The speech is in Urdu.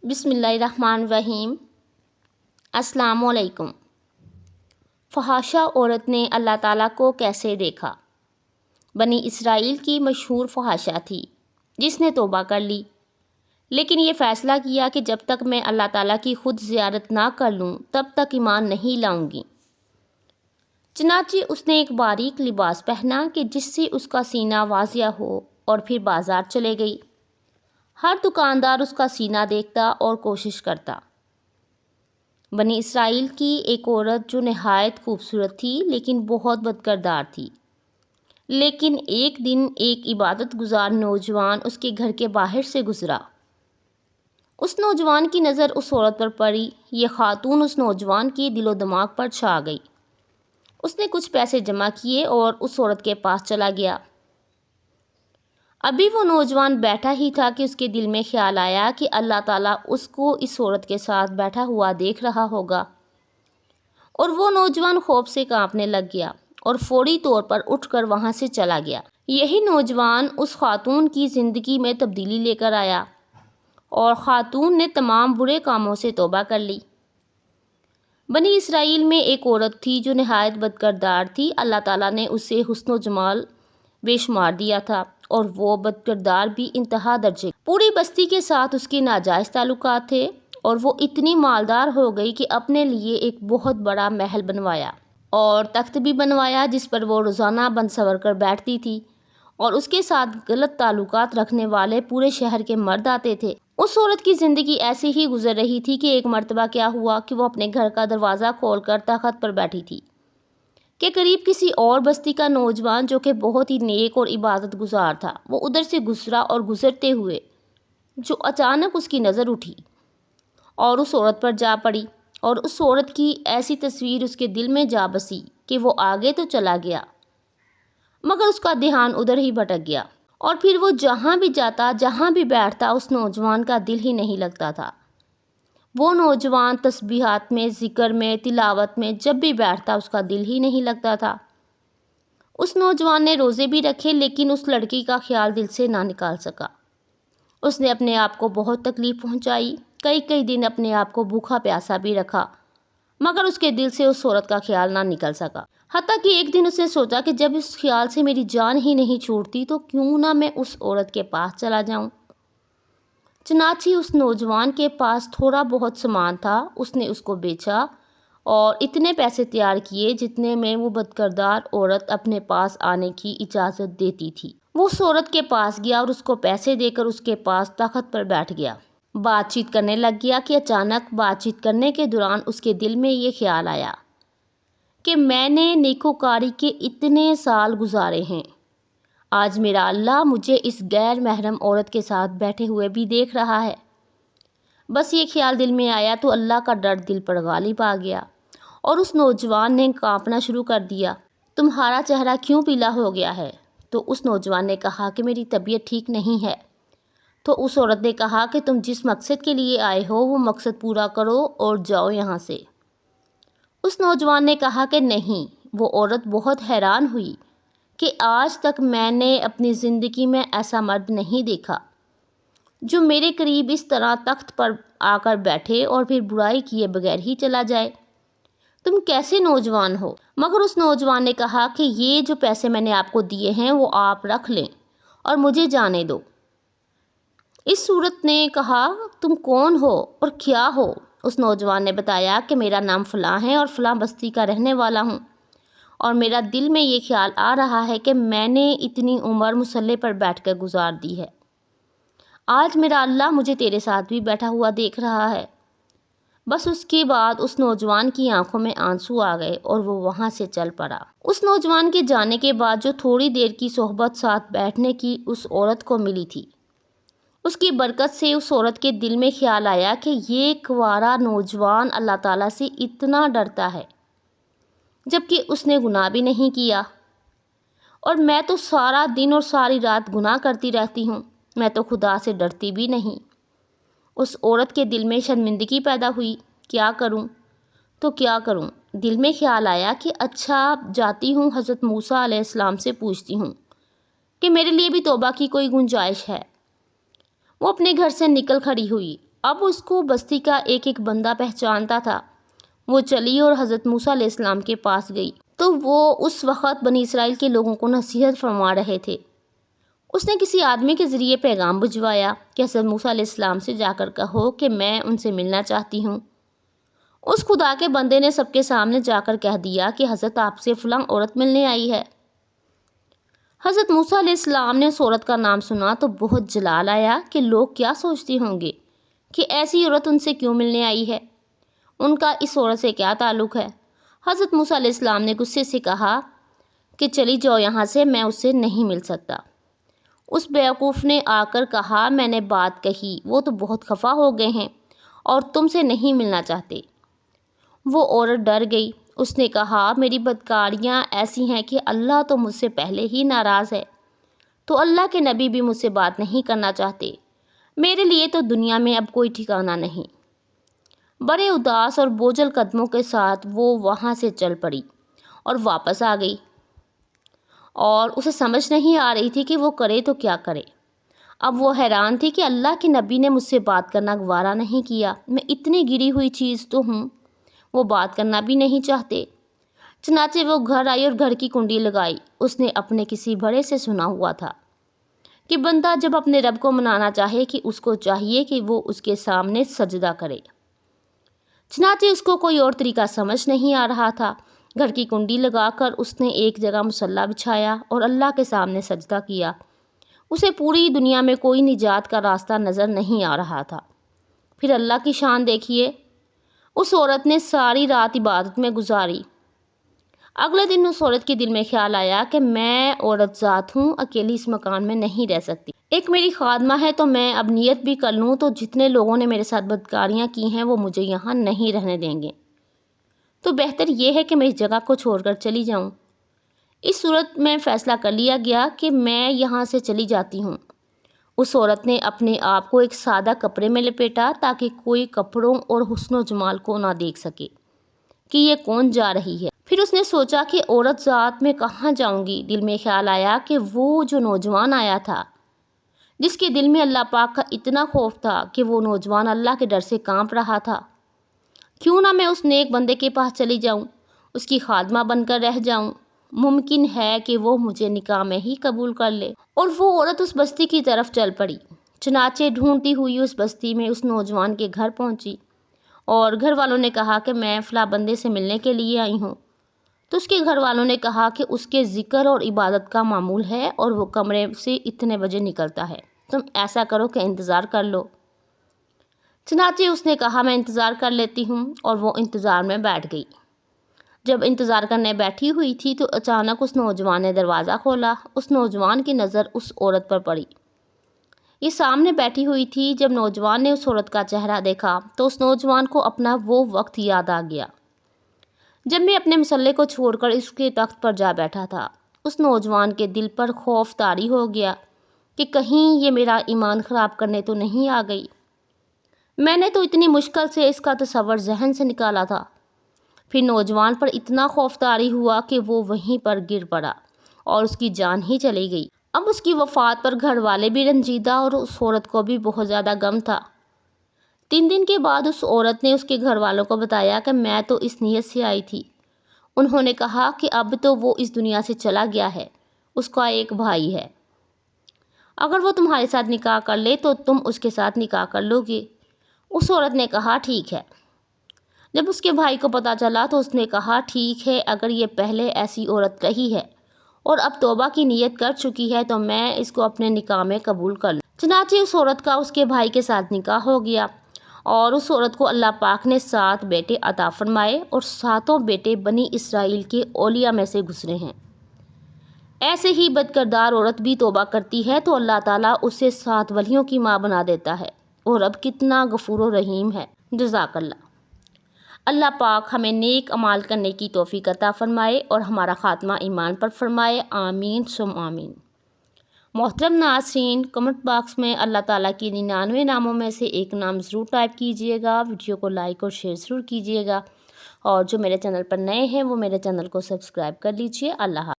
بسم اللہ الرحمن الرحیم۔ السلام علیکم۔ فحاشہ عورت نے اللہ تعالیٰ کو کیسے دیکھا؟ بنی اسرائیل کی مشہور فحاشہ تھی جس نے توبہ کر لی، لیکن یہ فیصلہ کیا کہ جب تک میں اللہ تعالیٰ کی خود زیارت نہ کر لوں تب تک ایمان نہیں لاؤں گی۔ چنانچہ اس نے ایک باریک لباس پہنا کہ جس سے اس کا سینہ واضح ہو، اور پھر بازار چلے گئی۔ ہر دکاندار اس کا سینہ دیکھتا اور کوشش کرتا۔ بنی اسرائیل کی ایک عورت جو نہایت خوبصورت تھی لیکن بہت بد کردار تھی۔ لیکن ایک دن ایک عبادت گزار نوجوان اس کے گھر کے باہر سے گزرا۔ اس نوجوان کی نظر اس عورت پر پڑی۔ یہ خاتون اس نوجوان کے دل و دماغ پر چھا گئی۔ اس نے کچھ پیسے جمع کیے اور اس عورت کے پاس چلا گیا۔ ابھی وہ نوجوان بیٹھا ہی تھا کہ اس کے دل میں خیال آیا کہ اللہ تعالیٰ اس کو اس عورت کے ساتھ بیٹھا ہوا دیکھ رہا ہوگا، اور وہ نوجوان خوف سے کانپنے لگ گیا اور فوری طور پر اٹھ کر وہاں سے چلا گیا۔ یہی نوجوان اس خاتون کی زندگی میں تبدیلی لے کر آیا، اور خاتون نے تمام برے کاموں سے توبہ کر لی۔ بنی اسرائیل میں ایک عورت تھی جو نہایت بد کردار تھی۔ اللہ تعالیٰ نے اسے حسن و جمال بے شمار دیا تھا، اور وہ بد کردار بھی انتہا درجے۔ پوری بستی کے ساتھ اس کے ناجائز تعلقات تھے، اور وہ اتنی مالدار ہو گئی کہ اپنے لیے ایک بہت بڑا محل بنوایا اور تخت بھی بنوایا جس پر وہ روزانہ بن سور کر بیٹھتی تھی، اور اس کے ساتھ غلط تعلقات رکھنے والے پورے شہر کے مرد آتے تھے۔ اس عورت کی زندگی ایسی ہی گزر رہی تھی کہ ایک مرتبہ کیا ہوا کہ وہ اپنے گھر کا دروازہ کھول کر تخت پر بیٹھی تھی کہ قریب کسی اور بستی کا نوجوان جو کہ بہت ہی نیک اور عبادت گزار تھا، وہ ادھر سے گزرا، اور گزرتے ہوئے جو اچانک اس کی نظر اٹھی اور اس عورت پر جا پڑی، اور اس عورت کی ایسی تصویر اس کے دل میں جا بسی کہ وہ آگے تو چلا گیا مگر اس کا دھیان ادھر ہی بھٹک گیا، اور پھر وہ جہاں بھی جاتا، جہاں بھی بیٹھتا، اس نوجوان کا دل ہی نہیں لگتا تھا۔ وہ نوجوان تسبیحات میں، ذکر میں، تلاوت میں جب بھی بیٹھتا اس کا دل ہی نہیں لگتا تھا۔ اس نوجوان نے روزے بھی رکھے لیکن اس لڑکی کا خیال دل سے نہ نکال سکا۔ اس نے اپنے آپ کو بہت تکلیف پہنچائی، کئی دن اپنے آپ کو بھوکا پیاسا بھی رکھا، مگر اس کے دل سے اس عورت کا خیال نہ نکل سکا۔ حتیٰ کہ ایک دن اس نے سوچا کہ جب اس خیال سے میری جان ہی نہیں چھوٹتی تو کیوں نہ میں اس عورت کے پاس چلا جاؤں۔ چنانچہ اس نوجوان کے پاس تھوڑا بہت سامان تھا، اس نے اس کو بیچا اور اتنے پیسے تیار کیے جتنے میں وہ بدکردار عورت اپنے پاس آنے کی اجازت دیتی تھی۔ وہ اس عورت کے پاس گیا اور اس کو پیسے دے کر اس کے پاس تخت پر بیٹھ گیا۔ بات چیت کرنے لگ گیا کہ اچانک بات چیت کرنے کے دوران اس کے دل میں یہ خیال آیا کہ میں نے نیکوکاری کے اتنے سال گزارے ہیں، آج میرا اللہ مجھے اس غیر محرم عورت کے ساتھ بیٹھے ہوئے بھی دیکھ رہا ہے۔ بس یہ خیال دل میں آیا تو اللہ کا ڈر دل پر غالب آ گیا، اور اس نوجوان نے کانپنا شروع کر دیا۔ تمہارا چہرہ کیوں پیلا ہو گیا ہے؟ تو اس نوجوان نے کہا کہ میری طبیعت ٹھیک نہیں ہے۔ تو اس عورت نے کہا کہ تم جس مقصد کے لیے آئے ہو وہ مقصد پورا کرو اور جاؤ یہاں سے۔ اس نوجوان نے کہا کہ نہیں۔ وہ عورت بہت حیران ہوئی کہ آج تک میں نے اپنی زندگی میں ایسا مرد نہیں دیکھا جو میرے قریب اس طرح تخت پر آ کر بیٹھے اور پھر برائی کیے بغیر ہی چلا جائے۔ تم کیسے نوجوان ہو؟ مگر اس نوجوان نے کہا کہ یہ جو پیسے میں نے آپ کو دیے ہیں وہ آپ رکھ لیں اور مجھے جانے دو۔ اس عورت نے کہا تم کون ہو اور کیا ہو؟ اس نوجوان نے بتایا کہ میرا نام فلاں ہے اور فلاں بستی کا رہنے والا ہوں، اور میرا دل میں یہ خیال آ رہا ہے کہ میں نے اتنی عمر مصلے پر بیٹھ کر گزار دی ہے، آج میرا اللہ مجھے تیرے ساتھ بھی بیٹھا ہوا دیکھ رہا ہے۔ بس اس کے بعد اس نوجوان کی آنکھوں میں آنسو آ گئے اور وہ وہاں سے چل پڑا۔ اس نوجوان کے جانے کے بعد جو تھوڑی دیر کی صحبت ساتھ بیٹھنے کی اس عورت کو ملی تھی، اس کی برکت سے اس عورت کے دل میں خیال آیا کہ یہ کنوارا نوجوان اللہ تعالیٰ سے اتنا ڈرتا ہے جبکہ اس نے گناہ بھی نہیں کیا، اور میں تو سارا دن اور ساری رات گناہ کرتی رہتی ہوں، میں تو خدا سے ڈرتی بھی نہیں۔ اس عورت کے دل میں شرمندگی پیدا ہوئی، کیا کروں تو کیا کروں؟ دل میں خیال آیا کہ اچھا جاتی ہوں حضرت موسیٰ علیہ السلام سے پوچھتی ہوں کہ میرے لیے بھی توبہ کی کوئی گنجائش ہے۔ وہ اپنے گھر سے نکل کھڑی ہوئی۔ اب اس کو بستی کا ایک ایک بندہ پہچانتا تھا۔ وہ چلی اور حضرت موسیٰ علیہ السلام کے پاس گئی تو وہ اس وقت بنی اسرائیل کے لوگوں کو نصیحت فرما رہے تھے۔ اس نے کسی آدمی کے ذریعے پیغام بھجوایا کہ حضرت موسیٰ علیہ السلام سے جا کر کہو کہ میں ان سے ملنا چاہتی ہوں۔ اس خدا کے بندے نے سب کے سامنے جا کر کہہ دیا کہ حضرت آپ سے فلاں عورت ملنے آئی ہے۔ حضرت موسیٰ علیہ السلام نے اس عورت کا نام سنا تو بہت جلال آیا کہ لوگ کیا سوچتے ہوں گے کہ ایسی عورت ان سے کیوں ملنے آئی ہے، ان کا اس عورت سے کیا تعلق ہے۔ حضرت موسیٰ علیہ السلام نے غصے سے کہا کہ چلی جاؤ یہاں سے، میں اس سے نہیں مل سکتا۔ اس بیوقوف نے آ کر کہا میں نے بات کہی، وہ تو بہت خفا ہو گئے ہیں اور تم سے نہیں ملنا چاہتے۔ وہ عورت ڈر گئی۔ اس نے کہا میری بدکاریاں ایسی ہیں کہ اللہ تو مجھ سے پہلے ہی ناراض ہے، تو اللہ کے نبی بھی مجھ سے بات نہیں کرنا چاہتے، میرے لیے تو دنیا میں اب کوئی ٹھکانہ نہیں۔ بڑے اداس اور بوجھل قدموں کے ساتھ وہ وہاں سے چل پڑی اور واپس آ گئی، اور اسے سمجھ نہیں آ رہی تھی کہ وہ کرے تو کیا کرے۔ اب وہ حیران تھی کہ اللہ کے نبی نے مجھ سے بات کرنا گوارا نہیں کیا، میں اتنی گری ہوئی چیز تو ہوں، وہ بات کرنا بھی نہیں چاہتے۔ چنانچہ وہ گھر آئی اور گھر کی کنڈی لگائی۔ اس نے اپنے کسی بڑے سے سنا ہوا تھا کہ بندہ جب اپنے رب کو منانا چاہے کہ اس کو چاہیے کہ وہ اس کے سامنے سجدہ کرے۔ چنانچہ اس کو کوئی اور طریقہ سمجھ نہیں آ رہا تھا۔ گھر کی کنڈی لگا کر اس نے ایک جگہ مصلی بچھایا اور اللہ کے سامنے سجدہ کیا۔ اسے پوری دنیا میں کوئی نجات کا راستہ نظر نہیں آ رہا تھا۔ پھر اللہ کی شان دیکھیے، اس عورت نے ساری رات عبادت میں گزاری۔ اگلے دن اس عورت کے دل میں خیال آیا کہ میں عورت ذات ہوں، اکیلی اس مکان میں نہیں رہ سکتی، ایک میری خادمہ ہے، تو میں اب نیت بھی کر لوں تو جتنے لوگوں نے میرے ساتھ بدکاریاں کی ہیں وہ مجھے یہاں نہیں رہنے دیں گے، تو بہتر یہ ہے کہ میں اس جگہ کو چھوڑ کر چلی جاؤں۔ اس صورت میں فیصلہ کر لیا گیا کہ میں یہاں سے چلی جاتی ہوں۔ اس عورت نے اپنے آپ کو ایک سادہ کپڑے میں لپیٹا تاکہ کوئی کپڑوں اور حسن و جمال کو نہ دیکھ سکے کہ یہ کون جا رہی ہے۔ پھر اس نے سوچا کہ عورت ذات میں کہاں جاؤں گی۔ دل میں خیال آیا کہ وہ جو نوجوان آیا تھا، جس کے دل میں اللہ پاک کا اتنا خوف تھا کہ وہ نوجوان اللہ کے ڈر سے کانپ رہا تھا، کیوں نہ میں اس نیک بندے کے پاس چلی جاؤں، اس کی خادمہ بن کر رہ جاؤں، ممکن ہے کہ وہ مجھے نکاح میں ہی قبول کر لے۔ اور وہ عورت اس بستی کی طرف چل پڑی۔ چنانچہ ڈھونڈتی ہوئی اس بستی میں اس نوجوان کے گھر پہنچی، اور گھر والوں نے کہا کہ میں فلاں بندے سے ملنے کے لیے آئی ہوں۔ تو اس کے گھر والوں نے کہا کہ اس کے ذکر اور عبادت کا معمول ہے اور وہ کمرے سے اتنے بجے نکلتا ہے، تم ایسا کرو کہ انتظار کر لو۔ چنانچہ اس نے کہا میں انتظار کر لیتی ہوں، اور وہ انتظار میں بیٹھ گئی۔ جب انتظار کرنے بیٹھی ہوئی تھی تو اچانک اس نوجوان نے دروازہ کھولا۔ اس نوجوان کی نظر اس عورت پر پڑی۔ یہ سامنے بیٹھی ہوئی تھی۔ جب نوجوان نے اس عورت کا چہرہ دیکھا تو اس نوجوان کو اپنا وہ وقت یاد آ گیا جب میں اپنے مسلح کو چھوڑ کر اس کے تخت پر جا بیٹھا تھا۔ اس نوجوان کے دل پر خوف طاری ہو گیا کہ کہیں یہ میرا ایمان خراب کرنے تو نہیں آ گئی۔ میں نے تو اتنی مشکل سے اس کا تصور ذہن سے نکالا تھا۔ پھر نوجوان پر اتنا خوف طاری ہوا کہ وہ وہیں پر گر پڑا اور اس کی جان ہی چلی گئی۔ اب اس کی وفات پر گھر والے بھی رنجیدہ اور اس عورت کو بھی بہت زیادہ غم تھا۔ 3 دن کے بعد اس عورت نے اس کے گھر والوں کو بتایا کہ میں تو اس نیت سے آئی تھی۔ انہوں نے کہا کہ اب تو وہ اس دنیا سے چلا گیا ہے، اس کا ایک بھائی ہے، اگر وہ تمہارے ساتھ نکاح کر لے تو تم اس کے ساتھ نکاح کر لو گے۔ اس عورت نے کہا ٹھیک ہے۔ جب اس کے بھائی کو پتہ چلا تو اس نے کہا ٹھیک ہے، اگر یہ پہلے ایسی عورت رہی ہے اور اب توبہ کی نیت کر چکی ہے تو میں اس کو اپنے نکاح میں قبول کر لوں۔ چنانچہ اس عورت کا اس کے بھائی کے ساتھ نکاح ہو گیا، اور اس عورت کو اللہ پاک نے 7 بیٹے عطا فرمائے، اور 7 بیٹے بنی اسرائیل کے اولیاء میں سے گزرے ہیں۔ ایسے ہی بدکردار عورت بھی توبہ کرتی ہے تو اللہ تعالیٰ اسے 7 ولیوں کی ماں بنا دیتا ہے، اور اب کتنا غفور و رحیم ہے۔ جزاک اللہ۔ اللہ پاک ہمیں نیک اعمال کرنے کی توفیق عطا فرمائے اور ہمارا خاتمہ ایمان پر فرمائے، آمین ثم آمین۔ محترم ناظرین، کمنٹ باکس میں اللہ تعالیٰ کی 99 ناموں میں سے ایک نام ضرور ٹائپ کیجیے گا، ویڈیو کو لائک اور شیئر ضرور کیجیے گا، اور جو میرے چینل پر نئے ہیں وہ میرے چینل کو سبسکرائب کر لیجیے۔ اللہ حافظ۔